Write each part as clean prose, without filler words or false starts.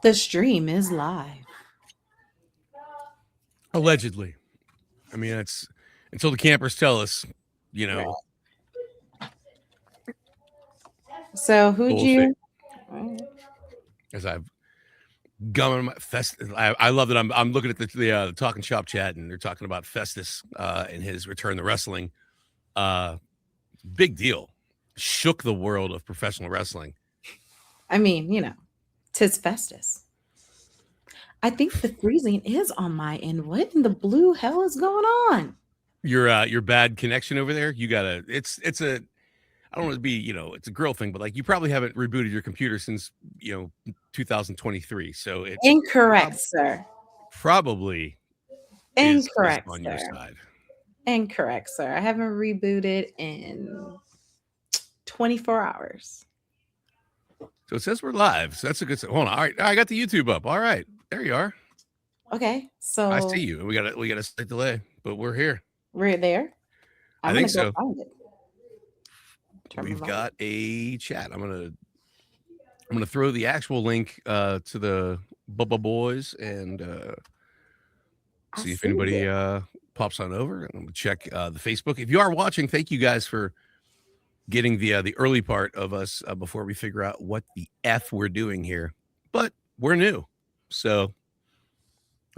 The stream is live. Allegedly. I mean, it's until the campers tell us, you Right. know, So who'd we'll see. you? As I've gone on my I love that I'm looking at the Talking Shop chat, and they're talking about Festus and his return to wrestling. Big deal. Shook the world of professional wrestling. I mean, tis Festus. I think the freezing is on my end. What in the blue hell is going on? Your bad connection over there. You gotta. It's a. I don't want to be, it's a girl thing, but like you probably haven't rebooted your computer since 2023. So it's Incorrect, sir. probably is just Incorrect, on your sir. side. Incorrect, sir. I haven't rebooted in 24 hours. So it says we're live. So that's a good. Hold on. All right, I got the YouTube up. All right, there you are. Okay, so I see you. We got a slight delay, but we're here. we're there. I I'm think gonna go so. find it. We've got a chat. I'm gonna throw the actual link to the Bubba Boys and see if anybody pops on over. I'm gonna check the Facebook. If you are watching, thank you guys for getting the early part of us before we figure out what the F we're doing here. But we're new, so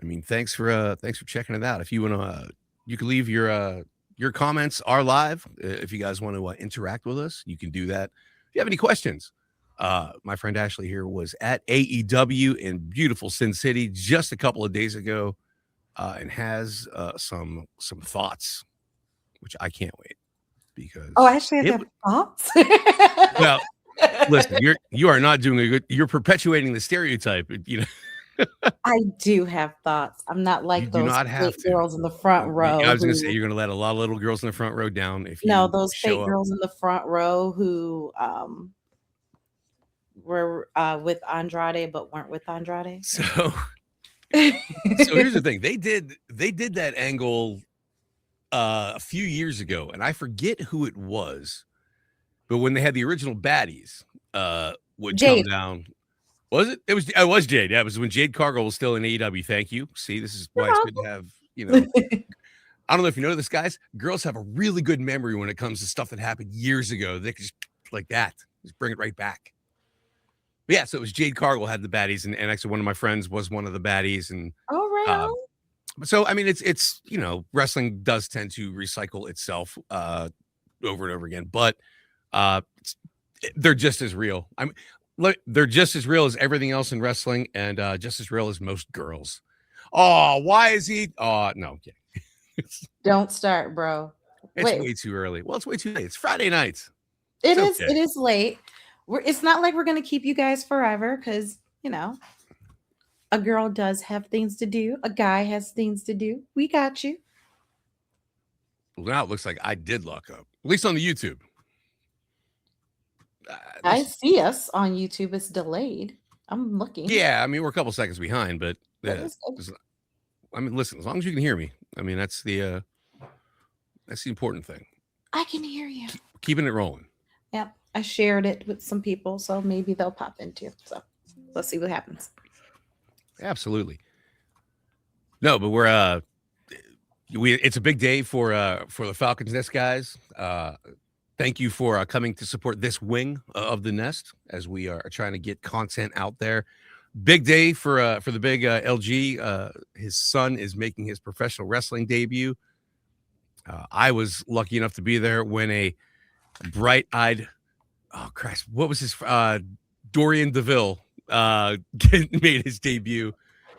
I mean, thanks for checking it out. If you want to, you can leave your comments are live. If you guys want to interact with us, you can do that. If you have any questions, my friend Ashley here was at AEW in beautiful Sin City just a couple of days ago, and has some thoughts, which I can't wait because. Oh, actually, I have thoughts. Well, listen, you are not doing a good. You're perpetuating the stereotype. I do have thoughts. I'm not like those fake girls in the front row. I was going to say you're going to let a lot of little girls in the front row down if you those fake girls in the front row who were with Andrade but weren't with Andrade. So here's the thing. They did that angle a few years ago, and I forget who it was, but when they had the original baddies would Jade. come down. Was it? It was Jade. Yeah, it was when Jade Cargill was still in AEW. Thank you. See, this is why it's good to have, I don't know if you know this, guys. Girls have a really good memory when it comes to stuff that happened years ago. They could just like that, just bring it right back. But yeah, so it was Jade Cargill had the baddies, and actually one of my friends was one of the baddies, and so I mean, it's wrestling does tend to recycle itself over and over again, but they're just as real. They're just as real as everything else in wrestling, and just as real as most girls. Oh, why is he? Oh, no, I'm kidding. Don't start, bro. It's way too early. Well, it's way too late. It's Friday night. It is late. It's not like we're going to keep you guys forever because, a girl does have things to do. A guy has things to do. We got you. Well, now it looks like I did lock up, at least on the YouTube. I see us on YouTube. It's delayed. I'm looking. Yeah, I mean, we're a couple seconds behind, but I mean, listen, as long as you can hear me, I mean, that's the important thing. I can hear you. Keeping it rolling. Yep. I shared it with some people, so maybe they'll pop in too. So let's see what happens. Absolutely. No, but it's a big day for the Falcons Nest guys. Thank you for coming to support this wing of the Nest as we are trying to get content out there. Big day for the big LG. His son is making his professional wrestling debut. I was lucky enough to be there when a bright-eyed, oh Christ, what was his Dorian DeVille made his debut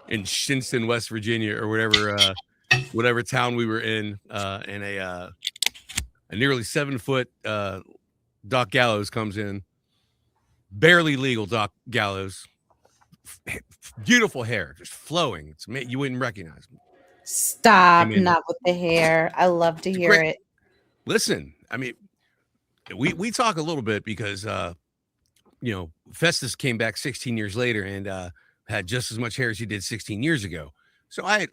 in Shinston, West Virginia, or whatever town we were in a nearly 7-foot Doc Gallows comes in, barely legal Doc Gallows, beautiful hair, just flowing. You wouldn't recognize him. Stop, not with the hair. I love to hear it. Listen, I mean, we talk a little bit because Festus came back 16 years later and had just as much hair as he did 16 years ago. So and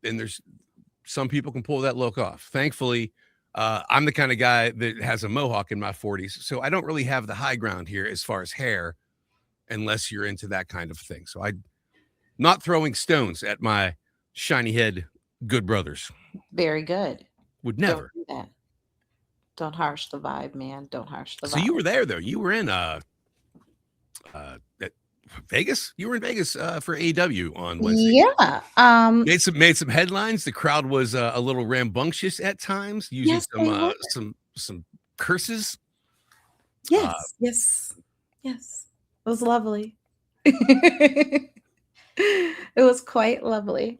there's some people can pull that look off. Thankfully, I'm the kind of guy that has a mohawk in my 40s, so I don't really have the high ground here as far as hair. unless you're into that kind of thing. So I'm not throwing stones at my shiny head good brothers. Very good. Would Don't never. do that. Don't harsh the vibe, man. Don't harsh the So vibe. you were there though. You were in at Vegas. You were in Vegas for AEW on Wednesday. Yeah. Made some headlines. The crowd was a little rambunctious at times, using Yes, they were. some curses. Yes. Yes. Yes. It was lovely. It was quite lovely.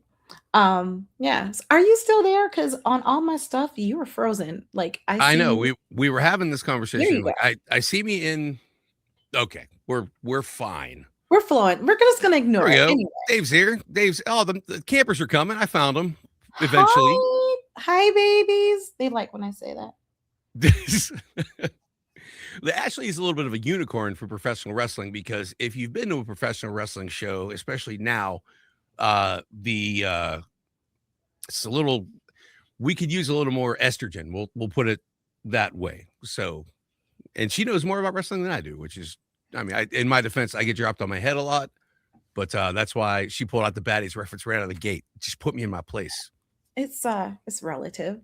Yes. Are you still there? Because on all my stuff, you were frozen. Like I I see know you. we were having this There conversation. you go. Like I see me in. Okay, we're fine. We're flowing. We're just gonna There ignore we it. go. Anyway. Dave's here. Dave's. Oh, the campers are coming. I found them eventually. Hi. Hi, babies. They like when I say that. Ashley is a little bit of a unicorn for professional wrestling, because if you've been to a professional wrestling show, especially now, it's a little, we could use a little more estrogen. We'll put it that way. So, and she knows more about wrestling than I do, which is, I mean, in my defense, I get dropped on my head a lot, but that's why she pulled out the baddies reference right out of the gate. Just put me in my place. It's relative.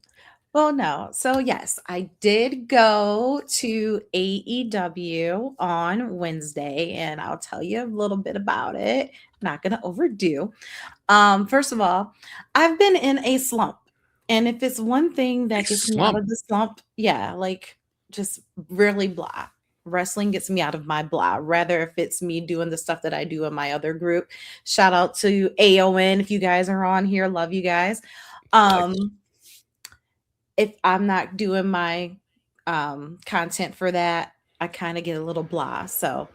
Well, no. So yes, I did go to AEW on Wednesday, and I'll tell you a little bit about it. Not gonna overdo. First of all, I've been in a slump. And if it's one thing that gets me out of the slump, yeah, like just really blah. Wrestling gets me out of my blah, rather if it's me doing the stuff that I do in my other group. Shout out to AON if you guys are on here. Love you guys. If I'm not doing my content for that, I kind of get a little blah. So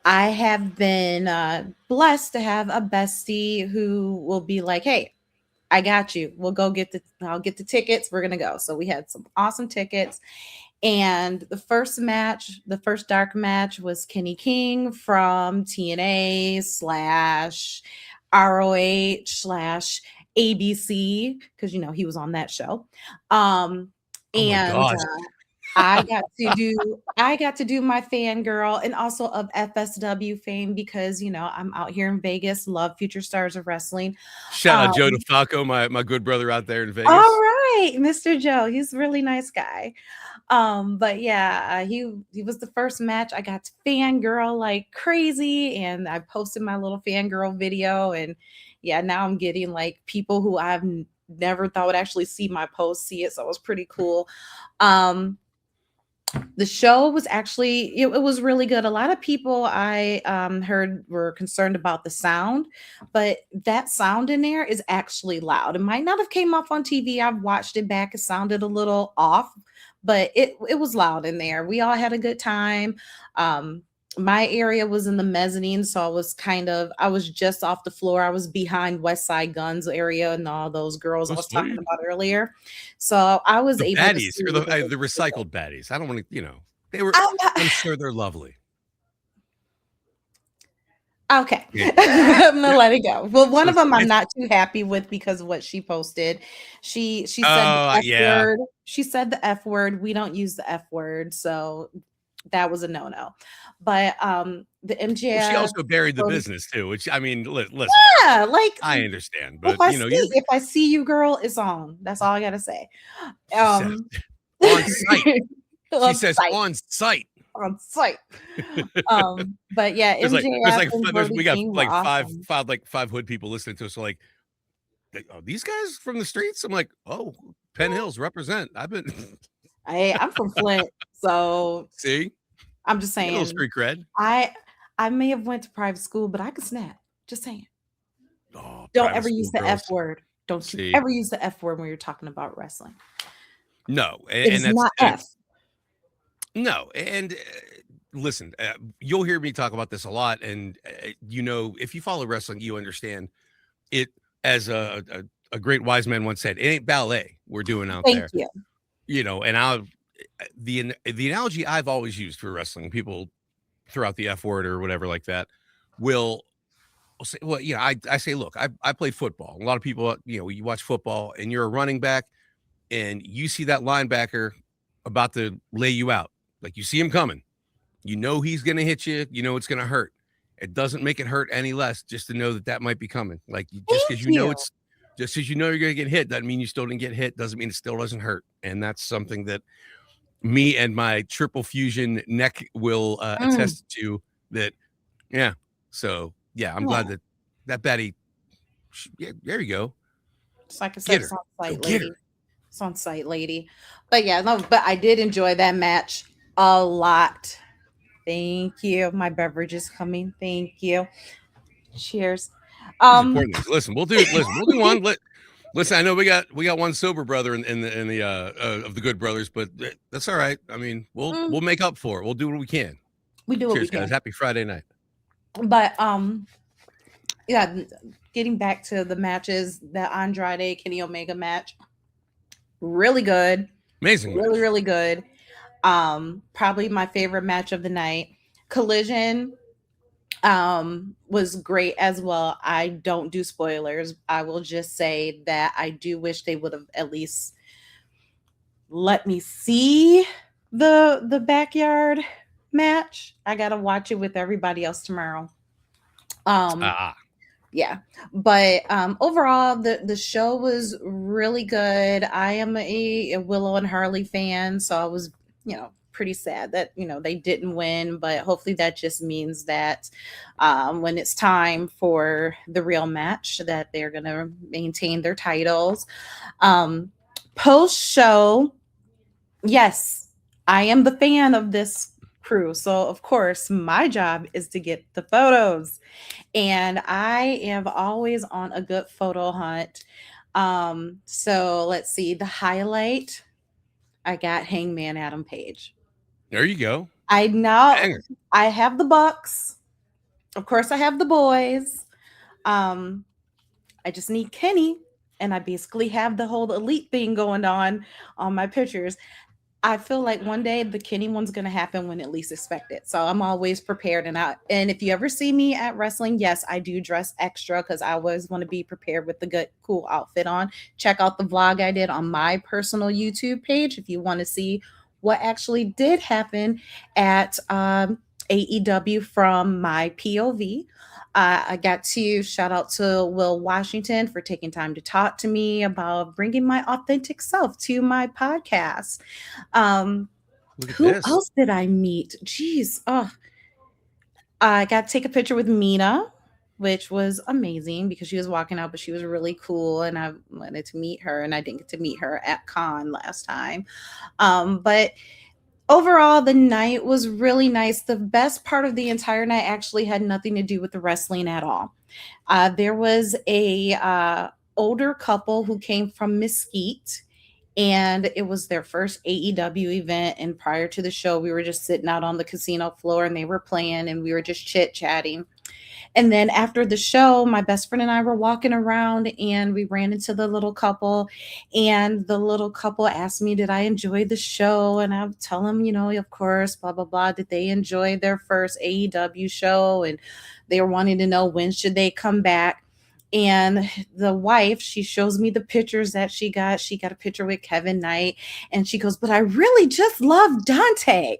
I have been blessed to have a bestie who will be like, hey, I got you. I'll get the tickets. We're going to go. So we had some awesome tickets. And the first dark match was Kenny King from TNA / ROH / ABC, because he was on that show. Oh my gosh. I got to do my fangirl, and also of FSW fame, because I'm out here in Vegas, love Future Stars of Wrestling. Shout out Joe DeFalco, my good brother out there in Vegas. All right, Mr. Joe, he's a really nice guy. But yeah, he was the first match. I got to fangirl like crazy, and I posted my little fangirl video, and yeah, now I'm getting like people who I've never thought would actually see my post see it, so it was pretty cool. The show was actually it was really good. A lot of people I heard were concerned about the sound, but that sound in there is actually loud. It might not have came off on TV. I've watched it back. It sounded a little off, but it was loud in there. We all had a good time. My area was in the mezzanine, so I was just off the floor. I was behind West Side Guns area and all those girls I was talking about earlier. So I was able baddies, to see or the recycled baddies. I don't want to, they were. I'm sure they're lovely. Okay. Yeah. I'm gonna let it go. Well, one of them I'm not too happy with because of what she posted. She said the F word. She said the F word. We don't use the F word, so that was a no-no. But the MJF, well, she also buried the business too, which, I mean, listen. Yeah, like I understand, but if I see you, girl, it's on. That's all I gotta say. On site. She says site. on site. On site. But yeah, MJF we got like five hood people listening to us. So like, oh, these guys from the streets. I'm like, oh, Penn Hills represent. I'm from Flint, so see, I'm just saying. Little street cred. I may have went to private school, but I could snap. Just saying. Oh, don't ever use the F word. Don't you ever use the F word when you're talking about wrestling. No, and that's not F. No, and listen, you'll hear me talk about this a lot, and if you follow wrestling, you understand it. As a great wise man once said, it ain't ballet we're doing out there. Thank you. And the analogy I've always used for wrestling, people throw out the F word or whatever like that, will say, well, I say, look, I play football. A lot of people, you watch football and you're a running back and you see that linebacker about to lay you out. Like, you see him coming, he's going to hit you, it's going to hurt. it doesn't make it hurt any less just to know that that might be coming. Like just because Thank you know you. it's just because you know you're gonna get hit doesn't mean you still didn't get hit. Doesn't mean it still doesn't hurt. And that's something that me and my triple fusion neck will Mm, attest to. That yeah. So yeah, I'm glad yeah. that Betty. Yeah, there you go. Just like I said, Get it's her. on Go site, get her. lady. It's on site, lady. But yeah, no, but I did enjoy that match a lot. Thank you. My beverage is coming. Thank you. Cheers. She's Um, important. Listen, we'll do one. Listen, I know we got one sober brother in the of the good brothers, but that's all right. I mean, mm, we'll make up for it. We'll do what we can. we do what we Cheers, guys. can. Happy Friday night. But yeah, getting back to the matches, the Andrade Kenny Omega match, really good. Amazing Really, match. really good. Probably my favorite match of the night. Collision was great as well. I don't do spoilers. I will just say that I do wish they would have at least let me see the backyard match. I got to watch it with everybody else tomorrow. Um Ah, yeah, but overall the show was really good. I am a Willow and Harley fan, so I was, pretty sad that they didn't win, but hopefully that just means that when it's time for the real match that they're going to maintain their titles. um Post show, yes, I am the fan of this crew, so of course my job is to get the photos, and I am always on a good photo hunt. So let's see. The highlight, I got Hangman Adam Page. there you go. I now Banger. I have the Bucks. Of course, I have the boys. Um, I just need Kenny, and I basically have the whole elite thing going on my pictures. I feel like one day the Kenny one's gonna happen when at least expect it. So I'm always prepared, and if you ever see me at wrestling, yes, I do dress extra because I always want to be prepared with the good cool outfit on. Check out the vlog I did on my personal YouTube page if you want to see what actually did happen at AEW from my POV. I got to shout out to Will Washington for taking time to talk to me about bringing my authentic self to my podcast. Um, Look at who this. else did I meet? Jeez. Oh, I got to take a picture with Mina, which was amazing because she was walking out, but she was really cool. And I wanted to meet her, and I didn't get to meet her at con last time. But overall, the night was really nice. The best part of the entire night actually had nothing to do with the wrestling at all. There was a older couple who came from Mesquite, and it was their first AEW event. And prior to the show, we were just sitting out on the casino floor, and they were playing, and we were just chit chatting. And then after the show, my best friend and I were walking around, and we ran into the little couple. And the little couple asked me, did I enjoy the show? And I would tell them, of course, blah, blah, blah. Did they enjoy their first AEW show? And they were wanting to know when should they come back. And the wife, she shows me the pictures that she got. She got a picture with Kevin Knight, and she goes, but I really just love Dante.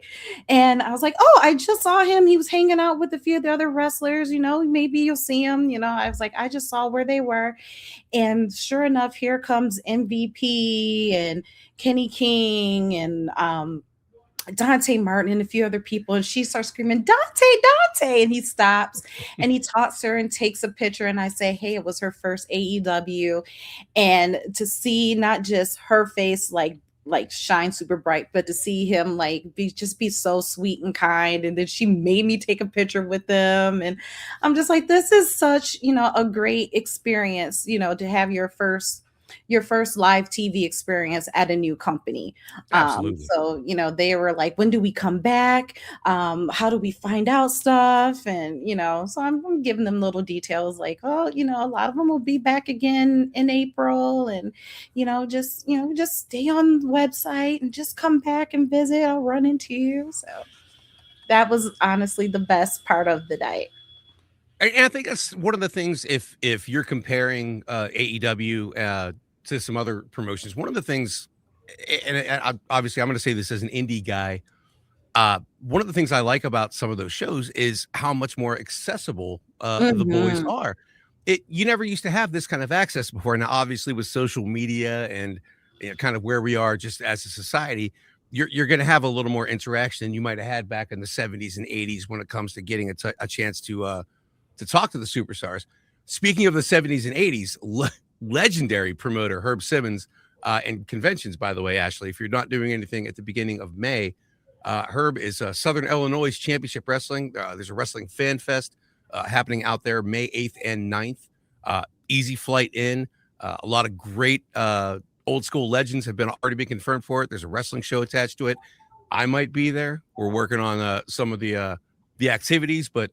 And I was like, oh, I just saw him. He was hanging out with a few of the other wrestlers. Maybe you'll see him. I was like, I just saw where they were. And sure enough, here comes MVP and Kenny King and Dante Martin and a few other people. And she starts screaming, Dante, Dante. And he stops and he talks to her and takes a picture. And I say, hey, it was her first AEW. And to see not just her face like shine super bright, but to see him like be so sweet and kind. And then she made me take a picture with them. And I'm just like, this is such, a great experience, to have your first live TV experience at a new company. Absolutely. So, they were like, when do we come back? How do we find out stuff? And, so I'm giving them little details like, oh, a lot of them will be back again in April. And, just stay on the website and just come back and visit. I'll run into you. So that was honestly the best part of the night. And I think that's one of the things. If you're comparing AEW to some other promotions, one of the things, and obviously I'm going to say this as an indie guy, One of the things I like about some of those shows is how much more accessible the boys Mhm. are. You never used to have this kind of access before. Now, obviously, with social media and kind of where we are just as a society, you're going to have a little more interaction than you might have had back in the 70s and 80s when it comes to getting a chance to talk to the superstars. Speaking of the 70s and 80s, legendary promoter Herb Simmons and conventions, by the way, Ashley, if you're not doing anything at the beginning of May, Herb is Southern Illinois Championship Wrestling. There's a wrestling fan fest happening out there May 8th and 9th. Easy flight in. A lot of great old school legends have already been confirmed for it. There's a wrestling show attached to it. I might be there. We're working on some of the activities, but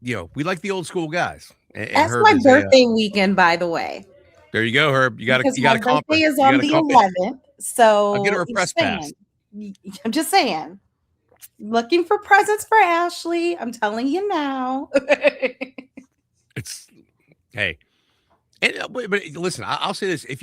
we like the old school guys. And That's Herb my is birthday weekend, by the way, there you go, Herb. You got to because you got my to comp birthday her. is You got on to the comp. 11th. I'll get her So a press just pass. saying. I'm just saying. Looking for presents for Ashley. I'm telling you now. It's hey. And, but listen, I'll say this: if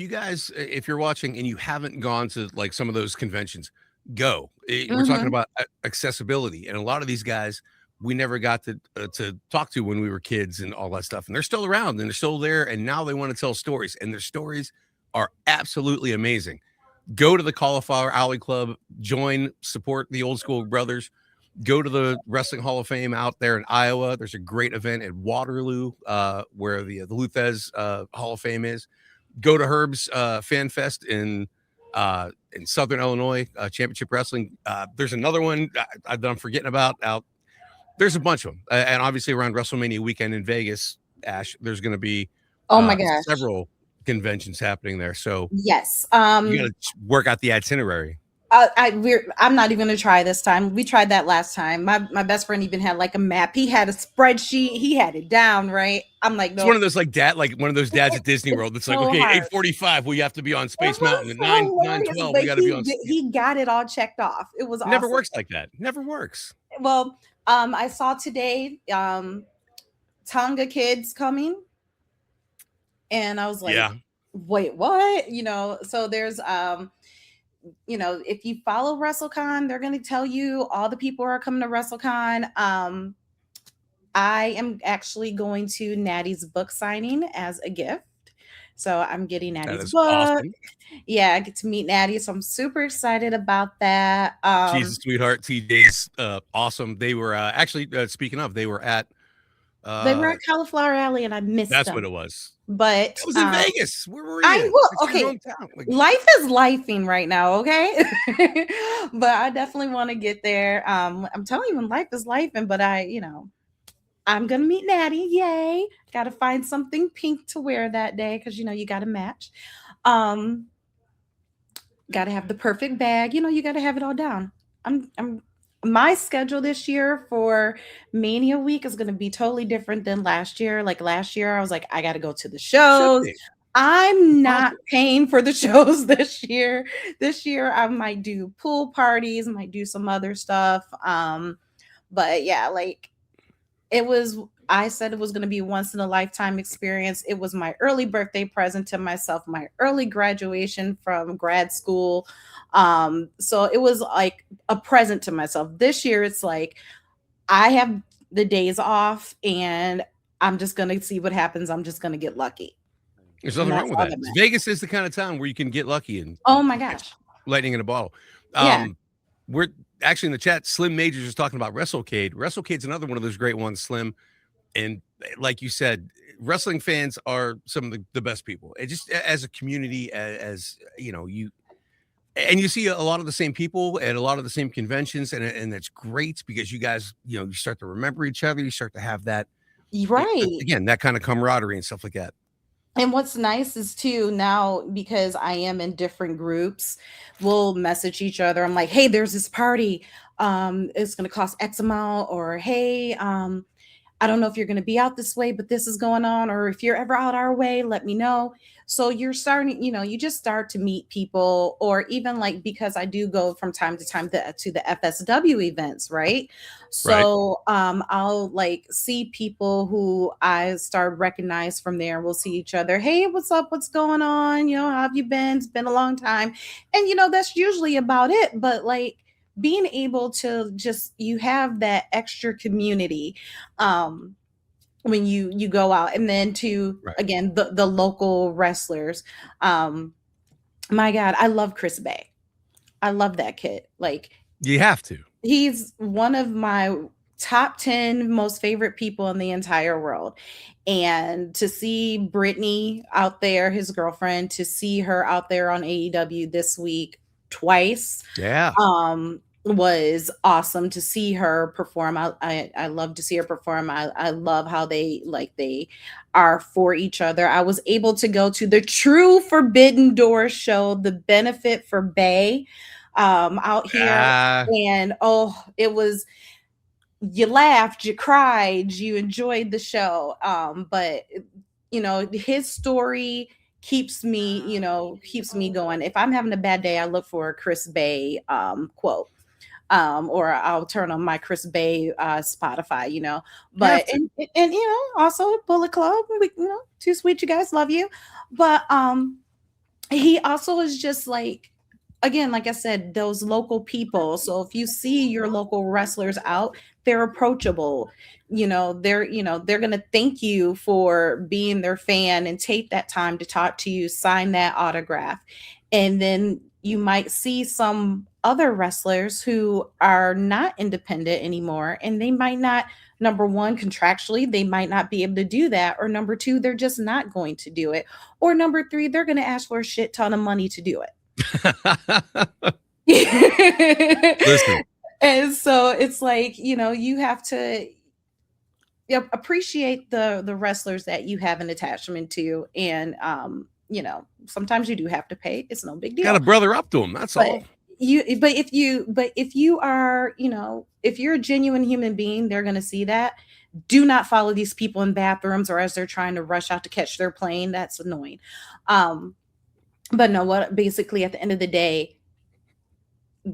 you're watching and you haven't gone to like some of those conventions, go. We're talking Mhm. about accessibility, and a lot of these guys we never got to talk to when we were kids and all that stuff, and they're still around and they're still there, and now they want to tell stories, and their stories are absolutely amazing. Go to the Cauliflower Alley Club, join, support the old school brothers. Go to the Wrestling Hall of Fame out there in Iowa. There's a great event at Waterloo, where the Luthez Hall of Fame is. Go to Herb's Fan Fest in Southern Illinois, Championship Wrestling. There's another one that I'm forgetting about. There's a bunch of them, and obviously around WrestleMania weekend in Vegas, Ash, there's going to be Oh my gosh. several conventions happening there. So Yes. you got to work out the itinerary. I'm not even gonna try this time. We tried that last time. My best friend even had like a map. He had a spreadsheet. He had it down, right? I'm like, It's one nope. of those like one of those dads at Disney It's World. It's like, so okay, hard. 8:45, we have to be on It Space Mountain was at 9 hilarious, 12. but We got to be on. he got it all checked off. It was It never awesome. works like that. Never works. Well, I saw today Tonga kids coming, and I was like, Yeah, wait, what? So there's if you follow WrestleCon, they're going to tell you all the people are coming to WrestleCon. I am actually going to Natty's book signing as a gift. So I'm getting that Natty's is book. awesome. Yeah, I get to meet Natty. So I'm super excited about that. Jesus, sweetheart, TJ's awesome. They were actually speaking of, they were at They were uh at Cauliflower Alley and I missed that's what them. it was. But It was in Vegas. Where were I you? will It's your okay. hometown. Like, Life is lifing right now, okay? But I definitely want to get there. I'm telling you, when life is lifing, but I'm gonna meet Natty. Yay. Gotta find something pink to wear that day because you gotta match. Um, gotta have the perfect bag. You gotta have it all down. I'm my schedule this year for Mania week is gonna be totally different than last year. Like last year, I was like, I gotta go to the should shows. be. I'm It's not awesome. paying for the shows this year. This year, I might do pool parties, might do some other stuff. But yeah, like I said it was going to be a once in a lifetime experience. It was my early birthday present to myself, my early graduation from grad school. So it was like a present to myself. This year it's like I have the days off and I'm just going to see what happens. I'm just going to get lucky. There's And nothing wrong that's with all that. that matters. Vegas is the kind of town where you can get lucky and Oh my catch gosh. lightning in a bottle. Yeah. We're actually in the chat. Slim Majors is talking about WrestleCade. WrestleCade's another one of those great ones, Slim. And like you said, wrestling fans are some of the best people. It just as a community, as you see a lot of the same people at a lot of the same conventions, and that's great because you guys, you start to remember each other. You start to have that, Right. again, that kind of camaraderie and stuff like that. And what's nice is too now because I am in different groups, we'll message each other. I'm like, hey, there's this party. It's gonna cost X amount, or hey, I don't know if you're going to be out this way, but this is going on. Or if you're ever out our way, let me know. So you're starting, you just start to meet people, or even like because I do go from time to time to the FSW events, right? Right. So I'll like see people who I start recognize from there. We'll see each other. Hey, what's up? What's going on? How have you been? It's been a long time. And that's usually about it. But like being able to just, you have that extra community um when you go out, and then to Right. again the local wrestlers. um my God, I love Chris Bay. I love that kid. Like, You have to. he's one of my top 10 most favorite people in the entire world. And to see Brittany out there, his girlfriend, to see her out there on AEW this week twice, Yeah. was awesome to see her perform. I love to see her perform. I love how they are for each other. I was able to go to the true Forbidden Door show, the Benefit for Bay, out here. Ah, And oh, it was, you laughed, you cried, you enjoyed the show. But his story keeps me going. If I'm having a bad day, I look for a Chris Bay quote. Or I'll turn on my Chris Bay Spotify, you have But to. and also Bullet Club, too sweet, you guys, love you. But he also is just like, again, like I said, those local people. So if you see your local wrestlers out, they're approachable. They're going to thank you for being their fan and take that time to talk to you, sign that autograph. And then you might see some other wrestlers who are not independent anymore, and they might not, number one, contractually, they might not be able to do that, or number two, they're just not going to do it, or number three, they're going to ask for a shit ton of money to do Listen, it. And so it's like, you have to appreciate the wrestlers that you have an attachment to. And sometimes you do have to pay. It's no big got deal. a brother up to him. That's But all. if you are, if you're a genuine human being, they're going to see that. Do not follow these people in bathrooms or as they're trying to rush out to catch their plane. That's annoying. But no, what basically at the end of the day,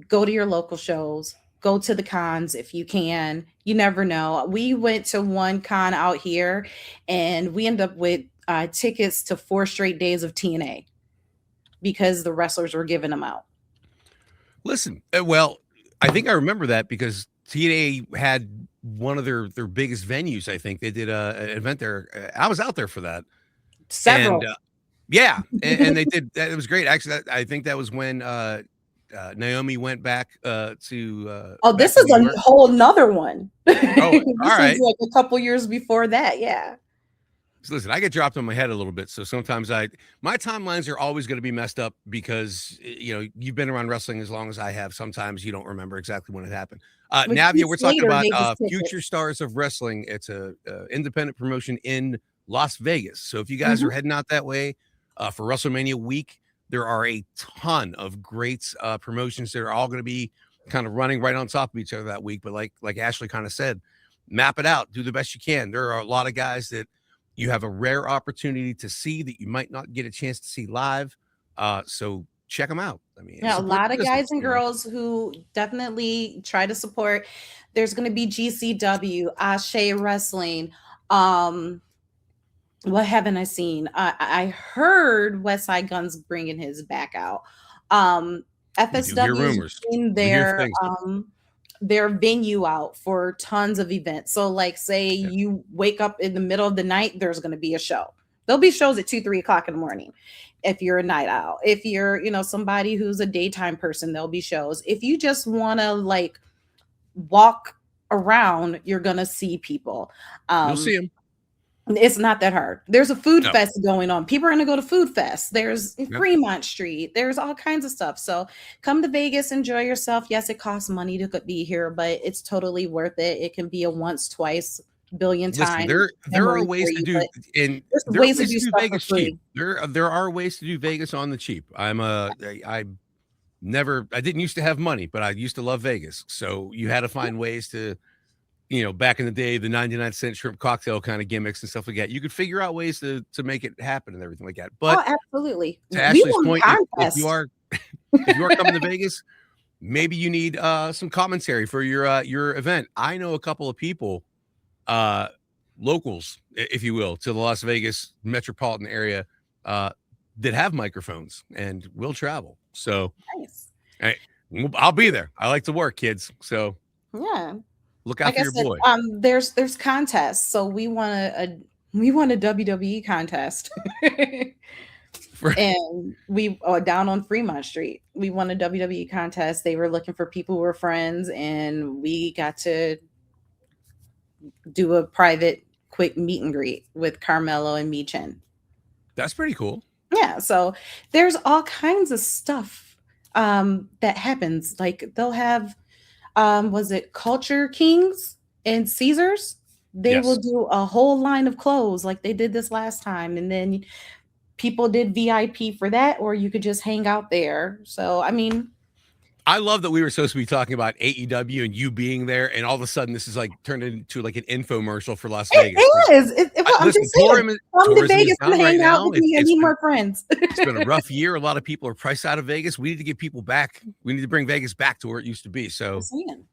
go to your local shows, go to the cons if you can. You never know. We went to one con out here, and we ended up with tickets to 4 straight days of TNA because the wrestlers were giving them out. Listen, well, I think I remember that because TNA had one of their biggest venues. I think they did an event there. I was out there for that, and Several. yeah, and they did. It was great. Actually, I think that was when Naomi went back Oh, back this to is New a York. whole nother one. Oh, all This is right. like a couple years before that. Yeah. So listen, I get dropped on my head a little bit, so sometimes my timelines are always going to be messed up because you've been around wrestling as long as I have. Sometimes you don't remember exactly when it happened. But Navia, Keith we're talking Slater about gave us Future tickets. Stars of Wrestling. It's a independent promotion in Las Vegas. So if you guys are Mhm. heading out that way for WrestleMania week, there are a ton of great promotions that are all going to be kind of running right on top of each other that week. But like Ashley kind of said, map it out, do the best you can. There are a lot of guys that you have a rare opportunity to see that you might not get a chance to see live. So check them out. I mean, Yeah, a support lot the of guys and business. girls who definitely try to support. There's going to be GCW, Ashe Wrestling. Um, what haven't I seen? I heard West Side Guns bringing his back out. We do hear FSW is rumors. bringing We hear things. their venue out for tons of events. So, like, say Yeah. you wake up in the middle of the night, there's going to be a show. There'll be shows at 2, 3 o'clock in the morning. If you're a night owl, if you're, somebody who's a daytime person, there'll be shows. If you just want to like walk around, you're going to see people. You'll see Um, them. it's not that hard. There's a food No. fest going on. People are going to go to food fest. There's Yep. Fremont Street. There's all kinds of stuff. So come to Vegas, enjoy yourself. Yes, it costs money to be here, but it's totally worth it. It can be a once, twice, billion Listen, time there are memory for ways to you. do But and there's there are ways to ways do to do stuff for Vegas cheap. free. There are ways to do Vegas on the cheap. I didn't used to have money, but I used to love Vegas. So you had to find ways to, back in the day, the 99-cent shrimp cocktail kind of gimmicks and stuff like that. You could figure out ways to make it happen and everything like that. But Oh, absolutely. to We Ashley's won point, if you contest. are if you are coming to Vegas, maybe you need some commentary for your event. I know a couple of people, uh locals, if you will, to the Las Vegas metropolitan area, uh that have microphones and will travel. So Nice. I, I'll be there. I like to work, kids. So Yeah. look out Like for I your said, boy. there's contests, so we won a WWE contest. For And we down on Fremont Street. We won a WWE contest. They were looking for people who were friends, and we got to do a private quick meet and greet with Carmelo and Michin. That's pretty cool. Yeah, so there's all kinds of stuff that happens. Like they'll have was it Culture Kings and Caesars? They will Yes. do a whole line of clothes like they did this last time, and then people did VIP for that, or you could just hang out there. So I mean, I love that we were supposed to be talking about AEW and you being there, and all of a sudden this is like turned into like an infomercial for Las Vegas. it is. Well, I'm Listen, just saying, come to tourism is Vegas and down right hang out now. with me. I need more friends. It's been a rough year. A lot of people are priced out of Vegas. We need to get people back. We need to bring Vegas back to where it used to be. So Just saying.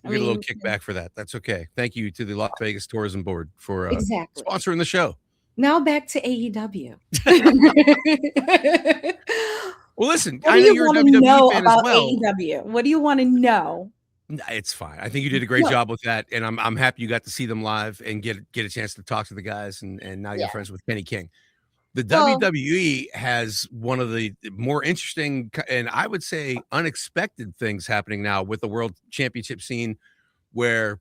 I we get a little mean, kickback for that. That's okay. Thank you to the Las Vegas Tourism Board for exactly. sponsoring the show. Now back to AEW. Well, listen, What I do know you you're a want to WWE know fan as about well. AEW? What do you want to know? It's fine. I think you did a great Look, job with that, and I'm happy you got to see them live and get a chance to talk to the guys, and now you're yeah. friends with Kenny King. The Well, WWE has one of the more interesting and I would say unexpected things happening now with the World Championship scene, where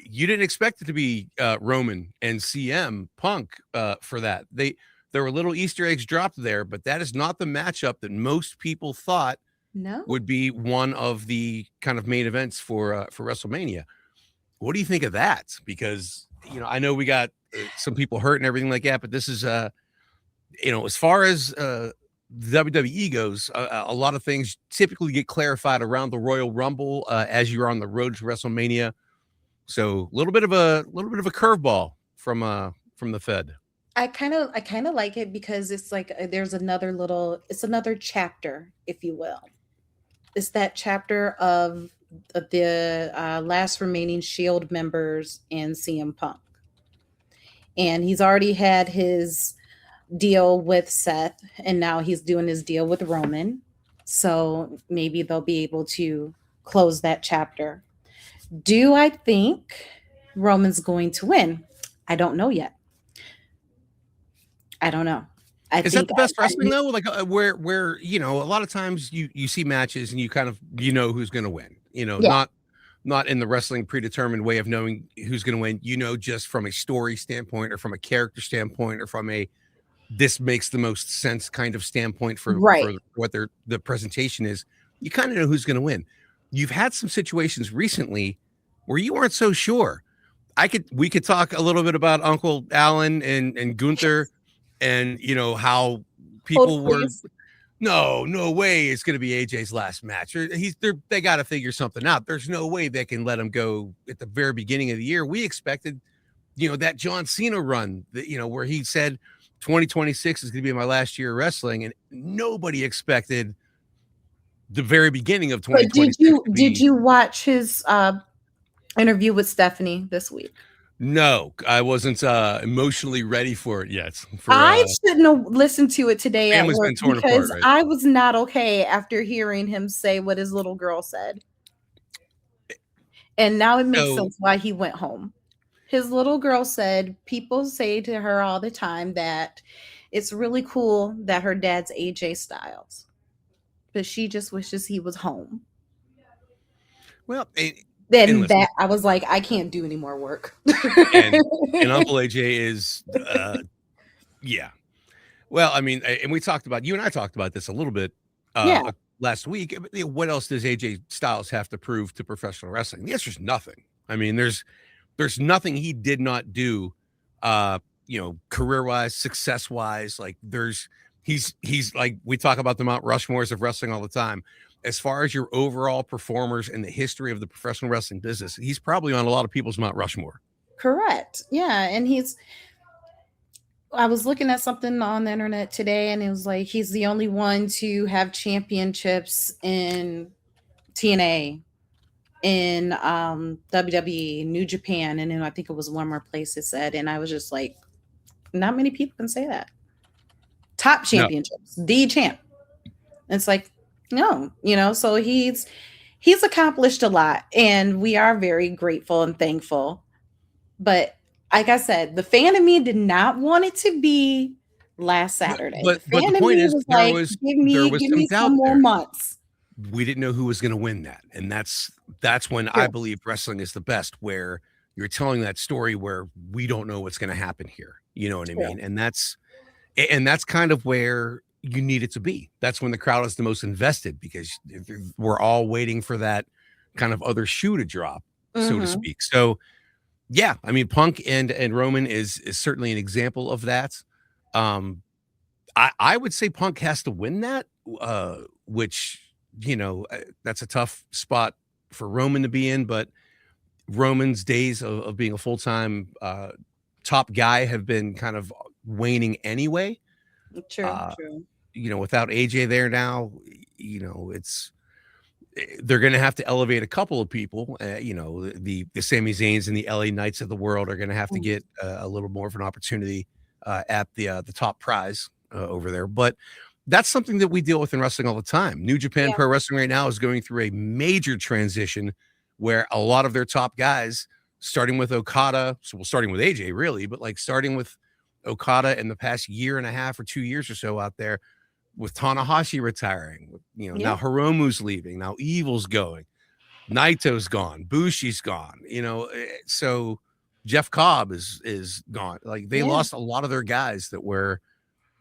you didn't expect it to be Roman and CM Punk for that. There were little Easter eggs dropped there, but that is not the matchup that most people thought no. would be one of the kind of main events for WrestleMania. What do you think of that? Because I know we got some people hurt and everything like that, but this is as far as WWE goes, a lot of things typically get clarified around the Royal Rumble as you're on the road to WrestleMania. So a little bit of a curveball from the Fed. I kind of like it because it's like there's it's another chapter, if you will. It's that chapter of the last remaining Shield members and CM Punk, and he's already had his deal with Seth, and now he's doing his deal with Roman. So maybe they'll be able to close that chapter. Do I think Roman's going to win? I don't know yet. I don't know. Is that the best wrestling though? Like where a lot of times you see matches and you kind of who's going to win. Yeah. Not in the wrestling predetermined way of knowing who's going to win. Just from a story standpoint, or from a character standpoint, or from a this makes the most sense kind of standpoint for what the presentation is. You kind of know who's going to win. You've had some situations recently where you weren't so sure. We could talk a little bit about Uncle Alan and Gunther, and how people were. No way it's going to be AJ's last match. They got to figure something out. There's no way they can let him go at the very beginning of the year. We expected, that John Cena run, where he said 2026 is going to be my last year of wrestling, and nobody expected the very beginning of 2026. But did you watch his interview with Stephanie this week? No, I wasn't emotionally ready for it yet. I shouldn't have listened to it today at work because apart, right? I was not okay after hearing him say what his little girl said. And now it makes sense why he went home. His little girl said people say to her all the time that it's really cool that her dad's AJ Styles, but she just wishes he was home. Well, then I was like, I can't do any more work. and Uncle AJ is, yeah. Well, I mean, and you and I talked about this a little bit last week. What else does AJ Styles have to prove to professional wrestling? The answer is nothing. I mean, there's nothing he did not do, career-wise, success-wise. Like he's like, we talk about the Mount Rushmores of wrestling all the time. As far as your overall performers in the history of the professional wrestling business, he's probably on a lot of people's Mount Rushmore. Correct. Yeah. And I was looking at something on the internet today, and it was like, he's the only one to have championships in TNA, in WWE, New Japan, and then I think it was one more place it said, and I was just like, not many people can say that. Top championships, the champ. It's like, No, so he's accomplished a lot, and we are very grateful and thankful. But like I said, the fan of me did not want it to be last But Saturday. The but the fan of point me is was there like, was give there me was give some me doubt some more there. months. We didn't know who was going to win that, and that's when I True. believe wrestling is the best, where you're telling that story where we don't know what's going to happen here. You know what I True. mean? And that's kind of where you need it to be. That's when the crowd is the most invested, because we're all waiting for that kind of other shoe to drop, so to Mhm. speak. So yeah, I mean, Punk and Roman is certainly an example of that. Um, I would say Punk has to win that, which, that's a tough spot for Roman to be in, but Roman's days of being a full-time, top guy have been kind of waning anyway. True, Uh, true. without AJ there now, it's they're gonna have to elevate a couple of people. The Sami Zayns and the LA Knights of the world are gonna have to Mm. get a little more of an opportunity at the top prize over there. But that's something that we deal with in wrestling all the time. New Japan Yeah. Pro Wrestling right now is going through a major transition where a lot of their top guys, starting with Okada, starting with AJ really, but like starting with Okada in the past year and a half or 2 years or so out there, with Tanahashi retiring, Yeah. now Hiromu's leaving, now Evil's going, Naito's gone, Bushi's gone, so Jeff Cobb is gone. Like, they Yeah. lost a lot of their guys that were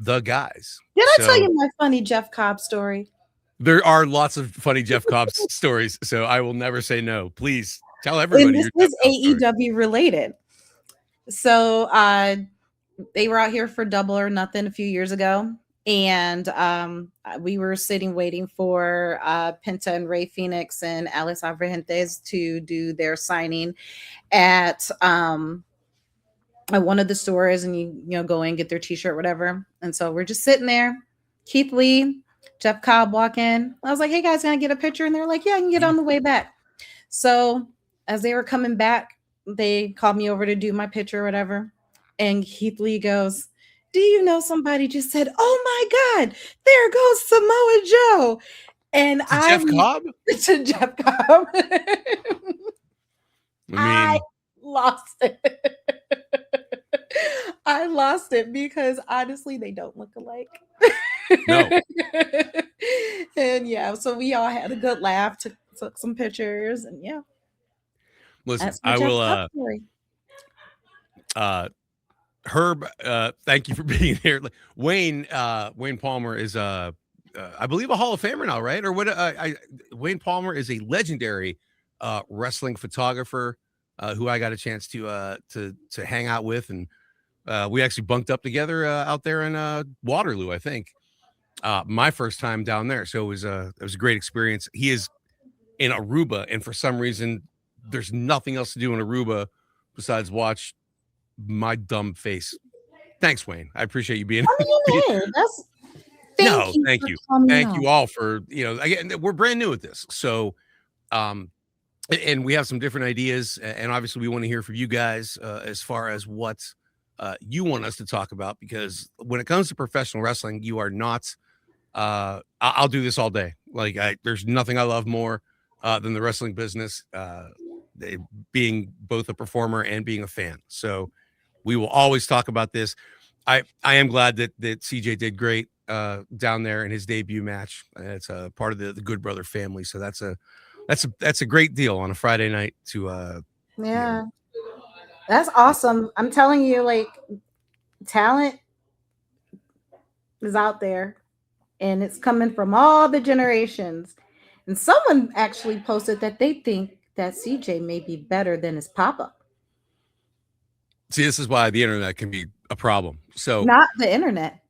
the guys. Did I tell So you my funny Jeff Cobb story? there are lots of funny Jeff Cobb stories, so I will never say no. Please tell And everybody this your Jeff is Cobb story. AEW related. So, they were out here for Double or Nothing a few years ago, and we were sitting waiting for Penta and Ray Phoenix and Alex Abrahantes to do their signing at one of the stores, and go in, get their t-shirt, whatever. And so we're just sitting there. Keith Lee, Jeff Cobb walk in. I was like, hey guys, can I get a picture? And they're like, yeah, I can get Yeah. on the way back. So as they were coming back, they called me over to do my picture or whatever. And Keith Lee goes, do you know somebody just said, oh my God, there goes Samoa Joe. And To Jeff Cobb? to Jeff Cobb. I I mean, lost it. I lost it because honestly, they don't look alike. no. And yeah, so we all had a good laugh, took some pictures, and yeah, Listen, that's my I Jeff will, Cobb story. uh Herb, thank you for being here. Wayne Palmer is I believe a Hall of Famer now, right? Or what? Wayne Palmer is a legendary wrestling photographer who I got a chance to hang out with, and we actually bunked up together out there in Waterloo, I think. My first time down there, so it was a great experience. He is in Aruba, and for some reason, there's nothing else to do in Aruba besides watch my dumb face. Thanks, Wayne. I appreciate you being. I mean, hey, that's thank No, you thank for you. coming Thank you on. all for, again, we're brand new at this. So, um, and we have some different ideas, and obviously we want to hear from you guys as far as what you want us to talk about, because when it comes to professional wrestling, you are not. I'll do this all day. Like, there's nothing I love more than the wrestling business, being both a performer and being a fan. So we will always talk about this. I am glad that CJ did great down there in his debut match. It's a part of the Good Brother family, so that's a great deal on a Friday night to you know Yeah, that's awesome. I'm telling you, like, talent is out there, and it's coming from all the generations. And someone actually posted that they think that CJ may be better than his papa. see, this is why the internet can be a problem. So Not the internet,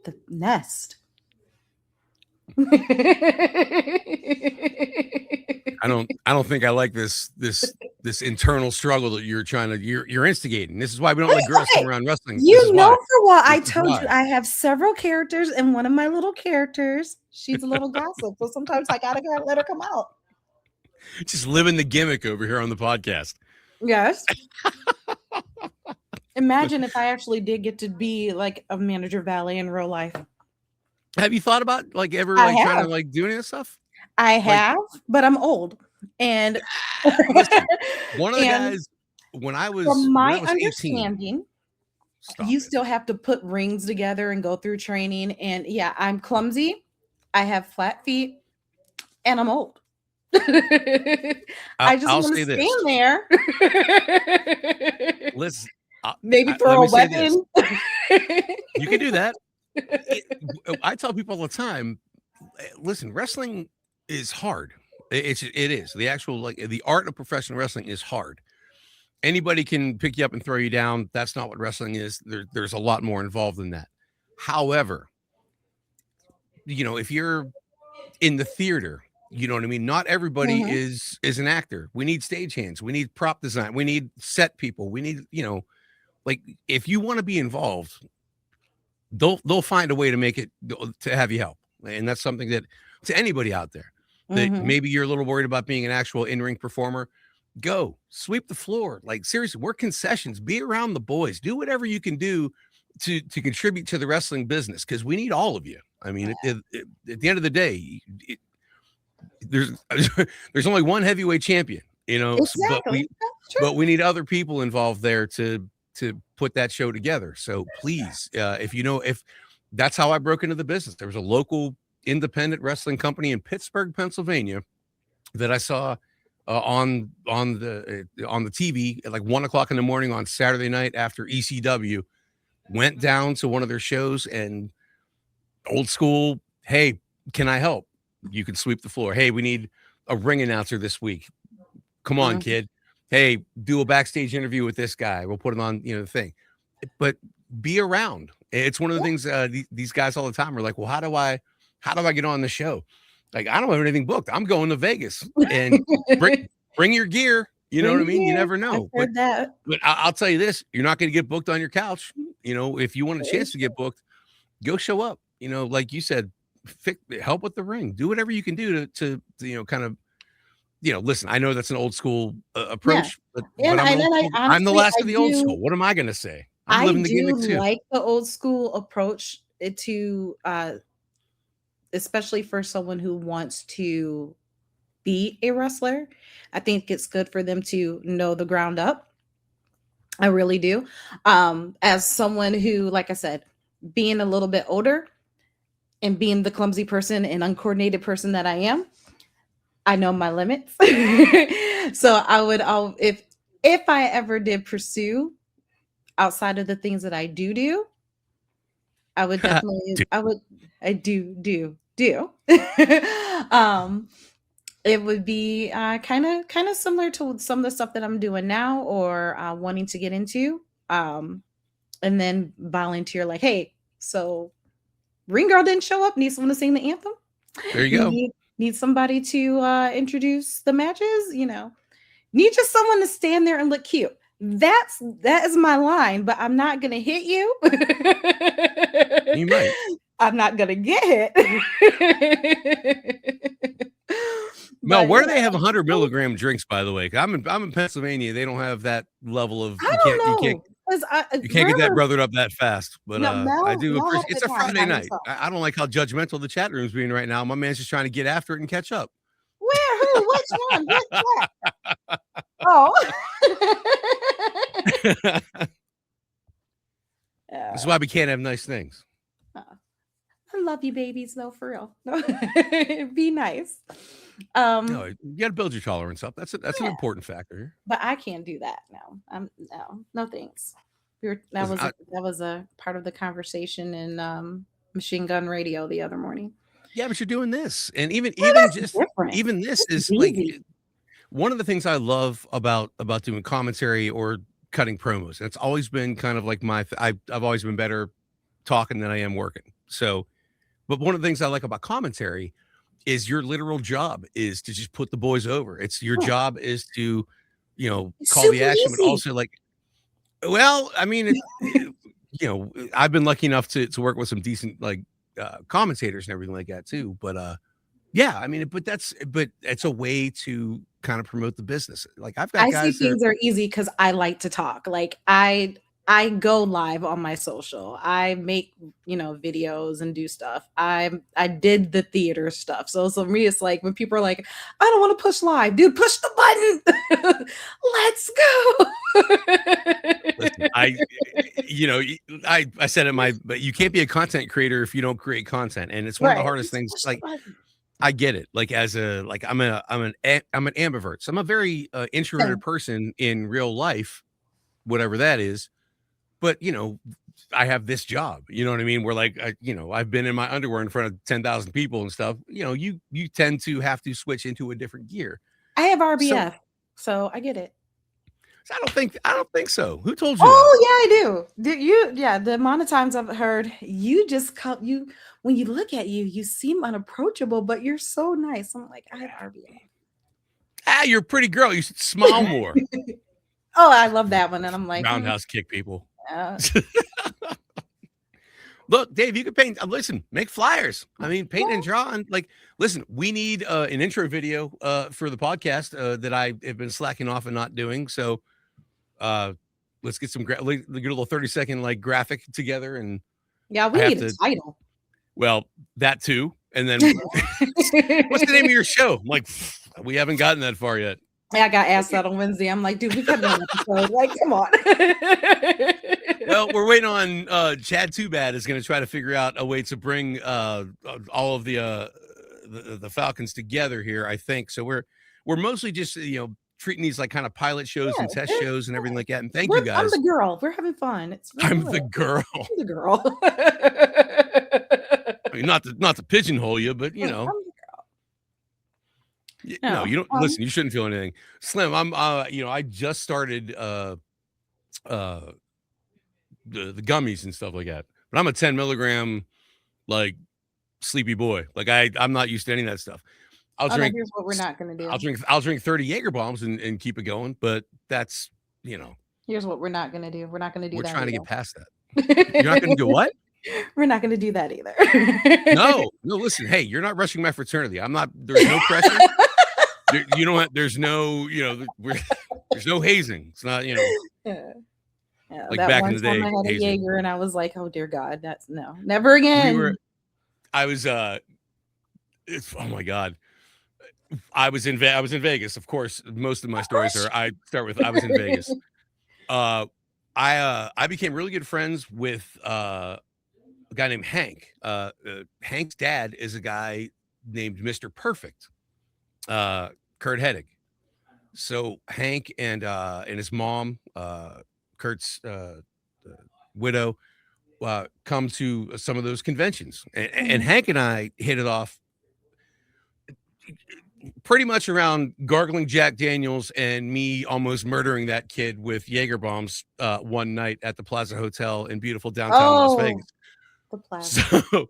the nest. I don't think I like this internal struggle that you're instigating. This is why we don't like Wait, girls okay. coming around wrestling. This is You know why. for what This I is told you why. I have several characters, and one of my little characters, she's a little gossip. So sometimes I gotta let her come out. Just living the gimmick over here on the podcast. Yes. Imagine if I actually did get to be like a manager valet in real life. Have you thought about like ever I like trying to have. like do any of this stuff? I Like, have, but I'm old. And listen, one of the and guys from when I my was 18, understanding, you stop it. still have to put rings together and go through training. And yeah, I'm clumsy. I have flat feet and I'm old. I just I'll want to say this. stand there. Listen, Maybe let throw me a say this. weapon. You can do that. I tell people all the time, listen, wrestling is hard. It is. The actual like the art of professional wrestling is hard. Anybody can pick you up and throw you down. That's not what wrestling is. There's a lot more involved in that. However, if you're in the theater, you know what I mean? Not everybody Mhm. is an actor. We need stagehands. We need prop design. We need set people. We need, like if you want to be involved, they'll find a way to make it to have you help. And that's something that to anybody out there that Mhm. maybe you're a little worried about being an actual in-ring performer, go sweep the floor. Like seriously, work concessions, be around the boys, do whatever you can do to contribute to the wrestling business because we need all of you. I mean, at the end of the day, there's there's only one heavyweight champion, Exactly. That's true. but we need other people involved there to put that show together. So please, if that's how I broke into the business. There was a local independent wrestling company in Pittsburgh, Pennsylvania, that I saw on the TV at like 1 o'clock in the morning on Saturday night after ECW. Went down to one of their shows and old school. Hey, can I help? You can sweep the floor. Hey, we need a ring announcer this week. Come on, Mhm. kid. Hey, do a backstage interview with this guy. We'll put it on, the thing. But be around. It's one of the Yeah. things these guys all the time are like, well, how do I get on the show? Like, I don't have anything booked. I'm going to Vegas and bring bring your gear. You know Bring what I it mean? You here. never I've know. But heard that. but I'll tell you this: you're not going to get booked on your couch. If you want a Very chance to get true. booked, go show up. Like you said, help with the ring. Do whatever you can do to kind of listen. I know that's an old school Yeah. approach, but And I and I I'm the honestly, last of the old school. What am I going to say? I'm I living the do gimmick too. like the old school approach to, especially for someone who wants to be a wrestler. I think it's good for them to know the ground up. I really do. As someone who, like I said, being a little bit older and being the clumsy person and uncoordinated person that I am, I know my limits. So if I ever did pursue outside of the things that I do, I would definitely Dude, I do. um it would be kind of similar to some of the stuff that I'm doing now or wanting to get into. And then volunteer like, hey, so Ring Girl didn't show up, need someone to sing the anthem. there you go. Need somebody to introduce the matches, need just someone to stand there and look cute. That is my line, but I'm not gonna hit you. You might. I'm not gonna get hit. No, But where do yeah, they have 100 milligram drinks? By the way, I'm in Pennsylvania. They don't have that level of I don't know because you can't get that wherever brothered up that fast. But no I Mel do Mel had appreciate. a It's good a time Friday by night. himself. I don't like how judgmental the chat room's being right now. My man's just trying to get after it and catch up. Where? Who? Which one? What chat? Oh. This is Yeah. why we can't have nice things. Uh, I love you, babies, though, for real. No. Be nice. No, Um, you got to build your tolerance up. That's an yeah, important factor here. but I can't do that. No, no thanks. That Listen, was a part of the conversation in Machine Gun Radio the other morning. yeah, but you're doing this, and even Well, even that's just different. even this This is is like easy. one of the things I love about doing commentary or cutting promos. It's always been kind of like I've always been better talking than I am working. So, but one of the things I like about commentary is your literal job is to just put the boys over. It's your Yeah, job is to, it's call the super action, but easy. also like, well, I mean, I've been lucky enough to work with some decent like commentators and everything like that too. But yeah, I mean, but it's a way to kind of promote the business. Like I've got I see guys that are things are easy because I like to talk. Like I I go live on my social. I make, videos and do stuff. I did the theater stuff. So for me, it's like when people are like, I don't want to push live, dude, push the button. Let's Listen, go. I said it, but you can't be a content creator if you don't create content, and it's one of the Right. hardest Just things. push the Like, button. I get it. Like, I'm an ambivert. So I'm a very introverted Same. person in real life, whatever that is. But I have this job. You know what I mean? Where like I've been in my underwear in front of 10,000 people and stuff. You tend to have to switch into a different gear. I have So, RBF, so I get it. so I don't think so. Who told you that? Oh yeah, I do. Did you? Yeah, the amount of times I've heard you just come. You when you look at you, you seem unapproachable, but you're so nice. I'm like, I have You're a pretty girl. You should smile RBF. more. Oh, I love that one, and I'm like, Roundhouse kick people. uh, Look, Dave, you can paint. Listen, make flyers. I mean, paint yeah. and draw. And like, listen, we need an intro video for the podcast that I have been slacking off and not doing. So let's get get a little 30-second like graphic together. And Yeah, I we have need a to, title. well, that too. And then what's the name of your show? I'm like, we haven't gotten that far yet. I got asked that on Wednesday. I'm like, dude, we got an episode. Like, come on. Well, we're waiting on Chad Too Bad is going to try to figure out a way to bring all of the Falcons together here, I think. So we're mostly just treating these like kind of pilot shows Yeah, and test shows and everything like that. And thank you I'm guys. the girl. We're having fun. It's really I'm good. the girl. I'm the girl. I mean, not to pigeonhole you, but I'm the no, girl. you don't listen. You shouldn't feel anything. Slim, I just started the gummies and stuff like that. But I'm a 10 milligram like sleepy boy. Like I'm not used to any of that stuff. I'll No, drink. here's what we're not gonna do. I'll drink 30 Jaeger bombs and keep it going. But that's Here's what we're not gonna do. We're not gonna do we're that trying to either. get past that. You're not going to do what? We're not gonna do that either. No. Listen. Hey, you're not rushing my fraternity. I'm not. There's no pressure. You don't have. There's no. There's no hazing. It's not. Yeah. Yeah, Like that back one in the time day. I had a Hazing. Jaeger and I was like, oh dear God, that's no, never again. I was. Oh my God. I was in Vegas. Of course, most of my stories are. I start with I was in Vegas. I became really good friends with a guy named Hank. Hank's dad is a guy named Mr. Perfect, Kurt Hedig. So Hank and his mom, Kurt's widow, come to some of those conventions, and Hank and I hit it off pretty much around gargling Jack Daniels and me almost murdering that kid with Jaeger bombs one night at the Plaza Hotel in beautiful downtown Las Vegas. The Plaza. So,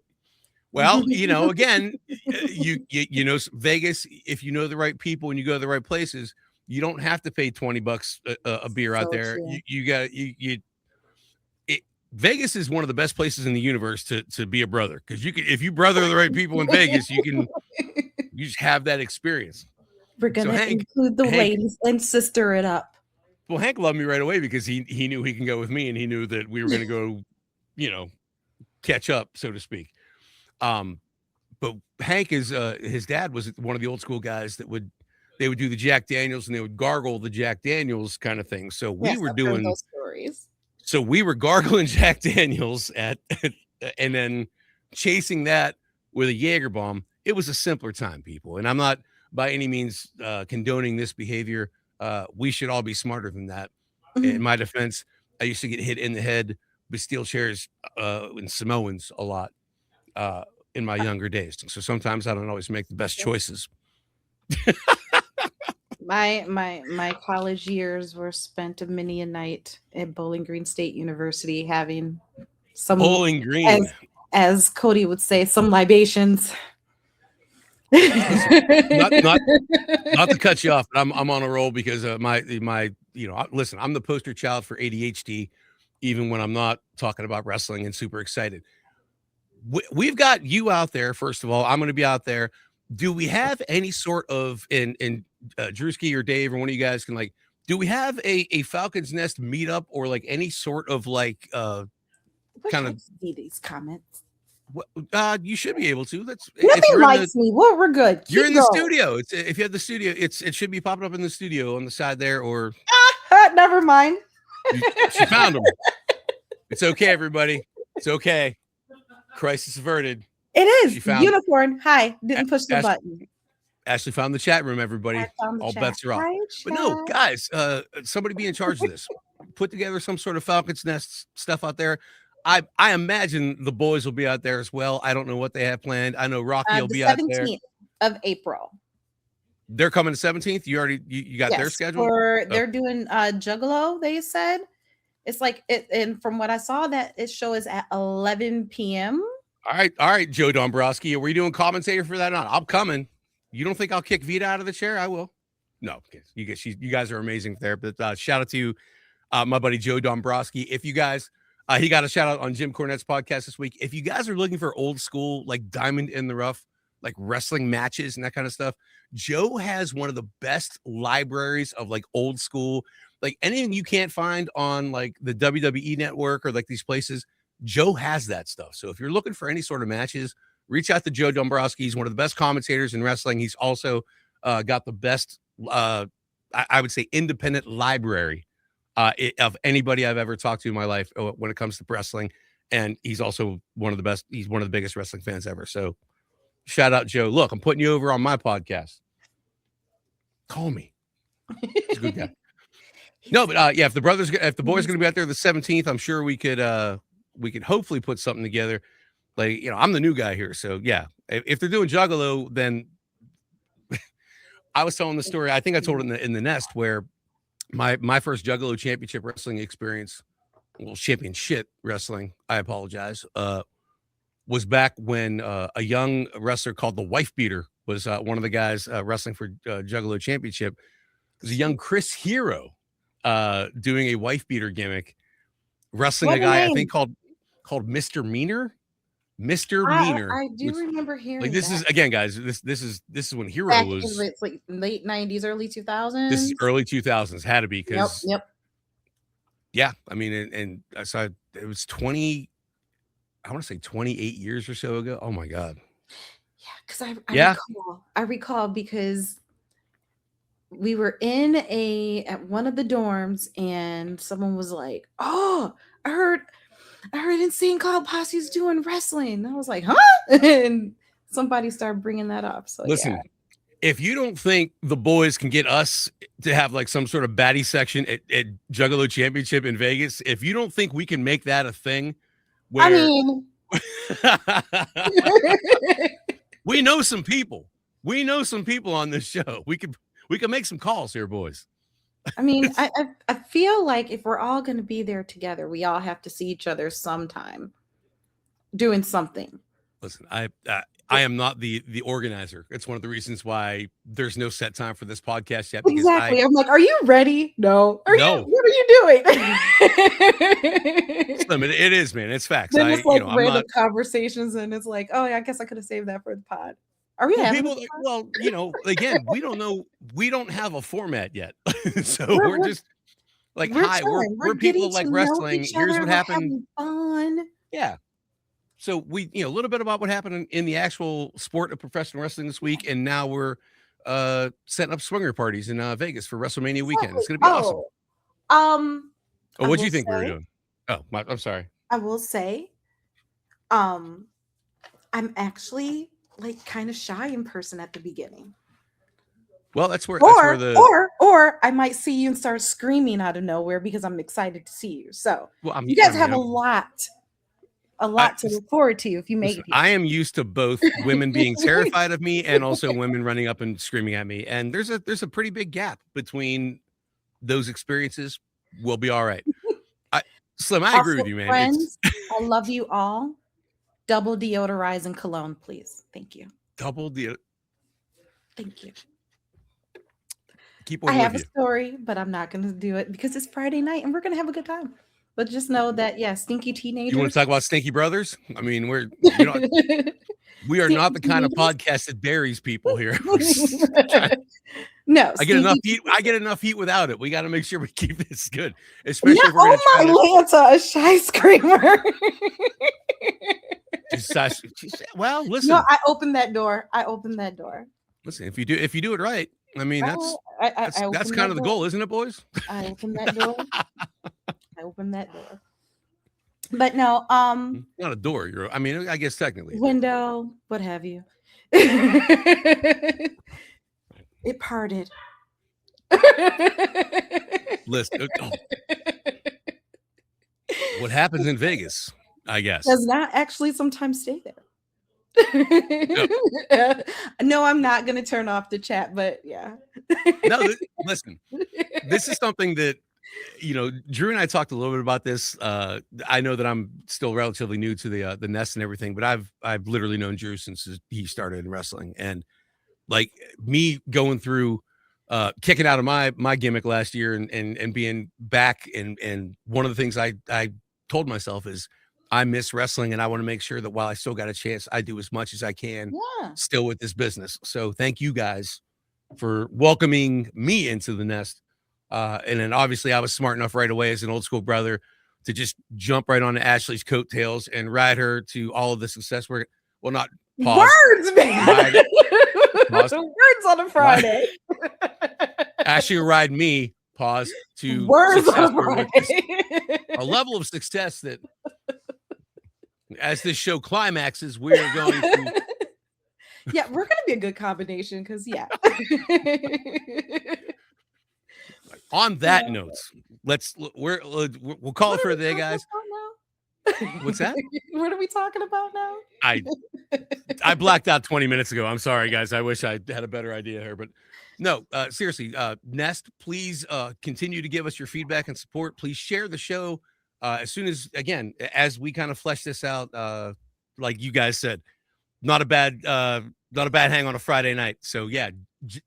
well, again, Vegas, if you know the right people and you go to the right places, you don't have to pay $20 a beer out there. Vegas is one of the best places in the universe to be a brother, because if you brother the right people in Vegas, you just have that experience. We're gonna include the ladies and sister it up. Well, Hank loved me right away because he knew he can go with me, and he knew that we were going to go, catch up, so to speak. But Hank his dad was one of the old school guys that they would do the Jack Daniels and they would gargle the Jack Daniels kind of thing. So we were doing those stories. So we were gargling Jack Daniels and then chasing that with a Jaeger bomb. It was a simpler time, people. And I'm not by any means condoning this behavior. We should all be smarter than that. In my defense, I used to get hit in the head with steel chairs and Samoans a lot in my younger days. So sometimes I don't always make the best choices. My college years were spent a many a night at Bowling Green State University having some Bowling Green, as Cody would say, some libations. not to cut you off, but I'm on a roll because listen, I'm the poster child for ADHD, even when I'm not talking about wrestling and super excited. We've got you out there. First of all, I'm going to be out there. Do we have any sort of and Drewski or Dave or one of you guys can Do we have a Falcon's Nest meetup or like any sort of like Wish kind I of could see these comments. what you should be able to. That's if Nothing you're in the likes me. Well, we're good. you're Keep in the going. studio. It's if you have the studio, it should be popping up in the studio on the side there, or Never mind. she found them. It's okay, everybody. It's okay. Crisis averted. It is She found unicorn. Hi. Didn't push the Ash- button. Ashley found the chat room, I everybody. found the All chat. bets are off. Hi, But no, chat. guys, somebody be in charge of this. Put together some sort of Falcon's Nest stuff out there. I imagine the boys will be out there as well. I don't know what they have planned. I know Rocky will The be out there. 17th of April. They're coming the 17th. You already you got their schedule? They're doing Juggalo, they said. It's like it, and from what I saw, that it show is at 11 p.m. All right, Joe Dombrowski. Are we doing commentator for that or not? I'm coming. You don't think I'll kick Vita out of the chair? I will. No, you guys are amazing there. But shout out to my buddy Joe Dombrowski. If you guys, he got a shout out on Jim Cornette's podcast this week. If you guys are looking for old school, like diamond in the rough, like wrestling matches and that kind of stuff, Joe has one of the best libraries of like old school, like anything you can't find on like the WWE network or like these places. Joe has that stuff. So if you're looking for any sort of matches, reach out to Joe Dombrowski. He's one of the best commentators in wrestling. He's also got the best, I would say, independent library of anybody I've ever talked to in my life when it comes to wrestling. And he's also one of the best. He's one of the biggest wrestling fans ever. So shout out, Joe. Look, I'm putting you over on my podcast. Call me. He's a good guy. No, but yeah, if the boys are going to be out there the 17th, I'm sure we could hopefully put something together. Like, I'm the new guy here. So yeah, if they're doing Juggalo, then I was telling the story. I think I told it in the nest where my first Juggalo championship wrestling experience, well, championship wrestling, I apologize, was back when a young wrestler called the Wife Beater was one of the guys wrestling for Juggalo championship. It was a young Chris Hero doing a wife beater gimmick, wrestling a guy I think called Mr. Meaner. Mr. Meaner. I do remember hearing like this that. is again, guys. This is when Hero Back was. It's like late 90s, early 2000s. This is early 2000s. Had to be because. Yep. Yeah, I mean, and I saw it was 20. I want to say 28 years or so ago. Oh my god. Yeah, because I recall because we were at one of the dorms and someone was like, "Oh, I heard Insane Cloud Posse's doing wrestling." And I was like, "Huh?" And somebody started bringing that up. So listen, yeah. If you don't think the boys can get us to have like some sort of baddie section at Juggalo Championship in Vegas, if you don't think we can make that a thing, where I mean, we know some people. We know some people on this show. We could make some calls here, boys. I mean, I feel like if we're all going to be there together, we all have to see each other sometime doing something. Listen, I am not the organizer. It's one of the reasons why there's no set time for this podcast yet. Exactly. I'm like, are you ready? No. No. What are you doing? It is, man. It's facts. Then it's like random conversations, and it's like, oh, yeah, I guess I could have saved that for the pod. Are we having people? Well, again, we don't know. We don't have a format yet, so we're just like, hi, we're people like wrestling. Here's what happened. Fun. Yeah. So we, a little bit about what happened in the actual sport of professional wrestling this week, and now we're setting up swinger parties in Vegas for WrestleMania weekend. It's gonna be awesome. Oh, what do you think we were doing? Oh, I'm sorry. I will say, I'm actually like kind of shy in person at the beginning. Well, that's where or I might see you and start screaming out of nowhere because I'm excited to see you. So you guys have a lot to look forward to if you make it. I am used to both women being terrified of me and also women running up and screaming at me. And there's a pretty big gap between those experiences. We'll be all right. Slim, I agree with you, man. Friends, I love you all. Double deodorize and cologne, please. Thank you. Double deodorize. Thank you. Keep on. I have a story, but I'm not going to do it because it's Friday night and we're going to have a good time. But just know that, stinky teenagers. You want to talk about Stinky Brothers? I mean, we are not the kind of podcast that buries people here. No, I get enough stinky heat. cheese. I get enough heat without it. We got to make sure we keep this good, especially Not if we're going to on try my to Lanta, a shy screamer. decide. Well, No, listen, I opened that door. I opened that door. listen. If you do it right, I mean Uh-uh. I that's opened kind of that the door. goal, isn't it, boys? I opened that door. I opened that door. But no, Not a door. I mean, I guess technically a door. window, what have you. It parted. Listen, what happens in Vegas? I guess. Does not actually sometimes stay there. No, No, I'm not gonna turn off the chat, but yeah. no. Listen, this is something that Drew and I talked a little bit about this. I know that I'm still relatively new to the nest and everything, but I've literally known Drew since he started in wrestling, and like me going through kicking out of my gimmick last year and being back, and one of the things I told myself is I miss wrestling, and I want to make sure that while I still got a chance, I do as much as I can Yeah. still with this business. So thank you guys for welcoming me into the nest. And then obviously I was smart enough right away as an old school brother to just jump right on Ashley's coattails and ride her to all of the success. Well, not pause, Words, man. ride, pause, Words on a ride. Friday. Ashley will ride me, pause, to Words success, on a which is Friday. a level of success that as this show climaxes, we are going to. Yeah, we're gonna be a good combination because yeah. On that note, we'll call it for the day, guys. What's that? What are we talking about now? I blacked out 20 minutes ago. I'm sorry, guys. I wish I had a better idea here, but no, seriously, Nest, please continue to give us your feedback and support. Please share the show as soon as we kind of flesh this out. Like you guys said, not a bad hang on a Friday night. So yeah,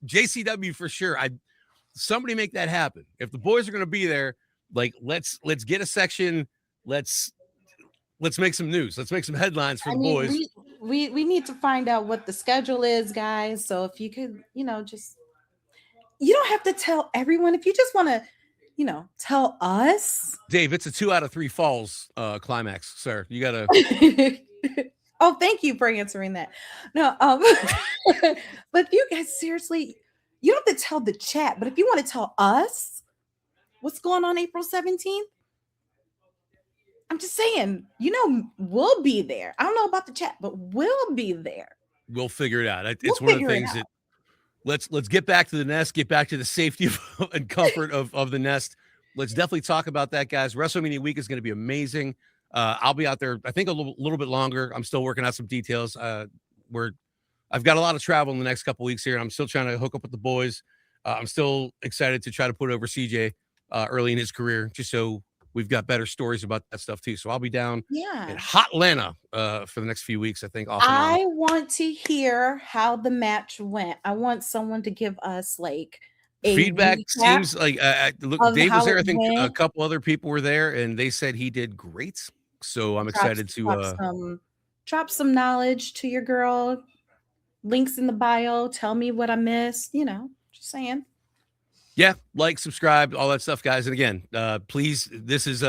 JCW for sure. Somebody make that happen. If the boys are going to be there, like let's get a section. Let's make some news. Let's make some headlines for the boys. We need to find out what the schedule is, guys. So if you could, just you don't have to tell everyone. If you just want to, tell us. Dave, it's a 2 out of 3 falls climax, sir. You gotta. Oh, thank you for answering that. No, but you guys seriously, you don't have to tell the chat, but if you want to tell us what's going on April 17th, I'm just saying, we'll be there. I don't know about the chat, but we'll be there. We'll figure it out. It's one of the things that let's get back to the nest, get back to the safety and comfort of the nest. Let's definitely talk about that, guys. WrestleMania week is going to be amazing. I'll be out there, I think, a little bit longer. I'm still working out some details. I've got a lot of travel in the next couple weeks here, and I'm still trying to hook up with the boys. I'm still excited to try to put over CJ early in his career, just so we've got better stories about that stuff too. So I'll be down in hot Atlanta for the next few weeks, I think. I want to hear how the match went. I want someone to give us like a feedback. Seems like look, Dave was there. I think went. a couple other people were there, and they said he did great. So I'm excited to drop some knowledge to your girl. Links in the bio. Tell me what I missed. Just saying. Yeah, like, subscribe, all that stuff, guys. And again, please, this is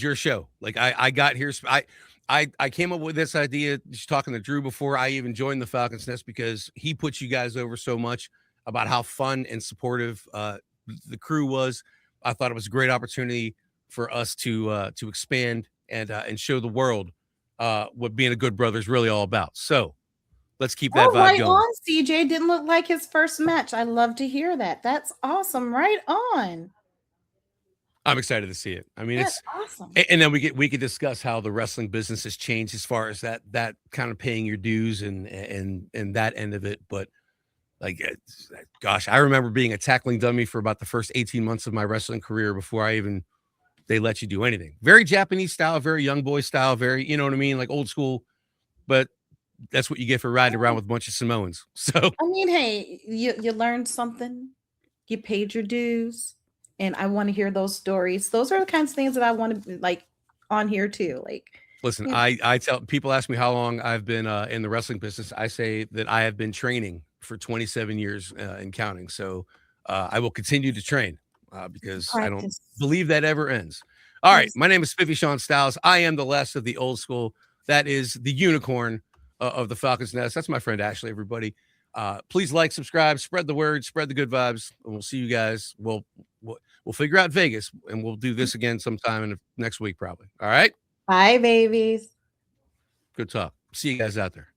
your show. Like I got here. I came up with this idea just talking to Drew before I even joined the Falcons Nest, because he put you guys over so much about how fun and supportive the crew was. I thought it was a great opportunity for us to expand and show the world what being a good brother is really all about. So let's keep that vibe going. On, CJ didn't look like his first match. I love to hear that. That's awesome. Right on. I'm excited to see it. I mean, that's awesome. And then we could discuss how the wrestling business has changed as far as that kind of paying your dues and that end of it. But like, gosh, I remember being a tackling dummy for about the first 18 months of my wrestling career before they let you do anything. Very Japanese style, very young boy style, very, you know what I mean? Like old school, but that's what you get for riding around with a bunch of Samoans. So, I mean, hey, you learned something, you paid your dues, and I want to hear those stories. Those are the kinds of things that I want to like on here too. Like, listen, I tell people, ask me how long I've been in the wrestling business. I say that I have been training for 27 years and counting. So I will continue to train because I don't Practice. believe that ever ends. All right. Yes. My name is Spiffy Sean Styles. I am the last of the old school. That is the unicorn of the Falcons Nest. That's my friend Ashley, everybody. Please like, subscribe, spread the word, spread the good vibes, and we'll see you guys. We'll figure out Vegas, and we'll do this again sometime in the next week, probably. All right. Bye, babies. Good talk. See you guys out there.